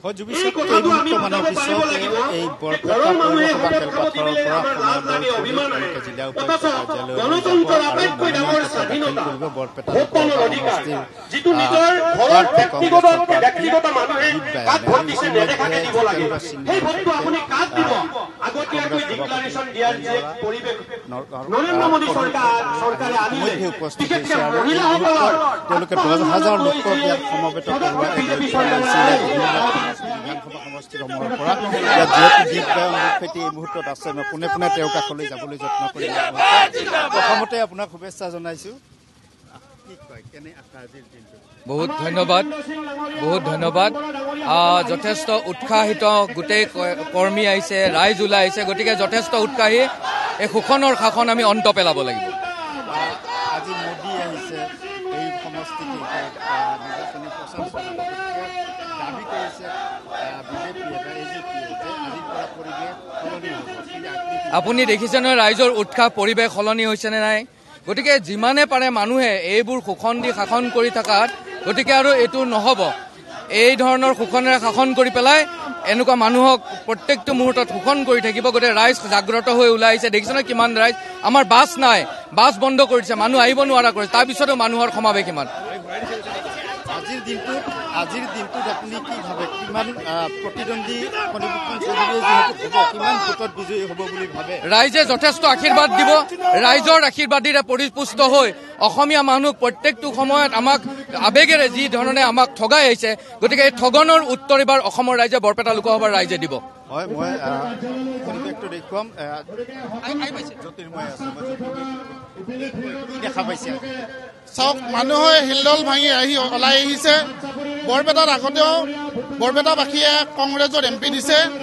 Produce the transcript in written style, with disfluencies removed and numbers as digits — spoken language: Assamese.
এই কথাটো আমি মনত পাৰিব লাগিব ঘৰৰ মানুহে হঠাৎ খাব দিলে আমাৰ লাজ লাগে অভিমান আহে অথচ গণতন্ত্ৰৰ আটাইতকৈ ডাঙৰ স্বাধীনতা ভোটদানৰ অধিকাৰ যিটো নিজৰ ঘৰৰ ব্যক্তিগত মানুহে কাক ভোট দিছে নেদেখাকে দিব লাগে সেই ভোটটো আপুনি কাক দিব আগতীয়াকৈ ডিক্লাৰেশ্যন দিয়াৰ যে পৰিৱেশ নৰেন্দ্ৰ মোদী চৰকাৰে আনিলে বিশেষকৈ মহিলাসকলৰ তেওঁলোকে 10,000 লোকক ইয়াত সমবেত কৰোৱা বিধানসভা সমষ্টিসমূহৰ পৰা যিহেতু দিগদাৰ মুখ্যমন্ত্ৰী এই মুহূৰ্তত আছে মই পোনে পোনে তেওঁৰ কাষলৈ যাবলৈ যত্ন কৰিম প্ৰথমতে আপোনাক শুভেচ্ছা জনাইছোঁ বহুত ধন্যবাদ যথেষ্ট উৎসাহিত গোটেই কৰ্মী আহিছে ৰাইজ ওলাই আহিছে গতিকে যথেষ্ট উৎসাহী এই শোষণৰ শাসন আমি অন্ত পেলাব লাগিব আজি মোদী আহিছে এই সমষ্টিত নিৰ্বাচনী প্ৰচাৰ দাবী কৰিছে আপুনি দেখিছে নহয় ৰাইজৰ উৎসাহ পৰিৱেশ সলনি হৈছে নে নাই গতিকে যিমানে পাৰে মানুহে এইবোৰ শোষণ দি শাসন কৰি থকাত গতিকে আৰু এইটো নহ'ব এই ধৰণৰ শোষণেৰে শাসন কৰি পেলাই এনেকুৱা মানুহক প্ৰত্যেকটো মুহূৰ্তত শোষণ কৰি থাকিব গতিকে ৰাইজ জাগ্ৰত হৈ ওলাই আহিছে দেখিছে নহয় কিমান ৰাইজ আমাৰ বাছ নাই বাছ বন্ধ কৰিছে মানুহ আহিব নোৱাৰা কৰিছে তাৰপিছতো মানুহৰ সমাৱেশ কিমান আজিৰ দিনটোত আপুনি কি ভাবে কিমান প্ৰতিদ্বন্দ্বী কিমান ভোটত বিজয়ী হ'ব বুলি ভাবে ৰাইজে যথেষ্ট আশীৰ্বাদ দিব ৰাইজৰ আশীৰ্বাদীৰে পৰিপুষ্ট হৈ অসমীয়া মানুহ প্ৰত্যেকটো সময়ত আমাক আবেগেৰে যি ধৰণে আমাক ঠগাই আহিছে গতিকে এই ঠগনৰ উত্তৰ এবাৰ অসমৰ ৰাইজে বৰপেটা লোকসভাৰ ৰাইজে দিব হয় মই পৰিৱেশটো দেখুৱাম জ্যোতিৰ্ময় আছে দেখা পাইছে চাওক মানুহে হিলদল ভাঙি ওলাই আহিছে বৰপেটাত আগতেও বৰপেটাবাসীয়ে কংগ্ৰেছৰ MP দিছে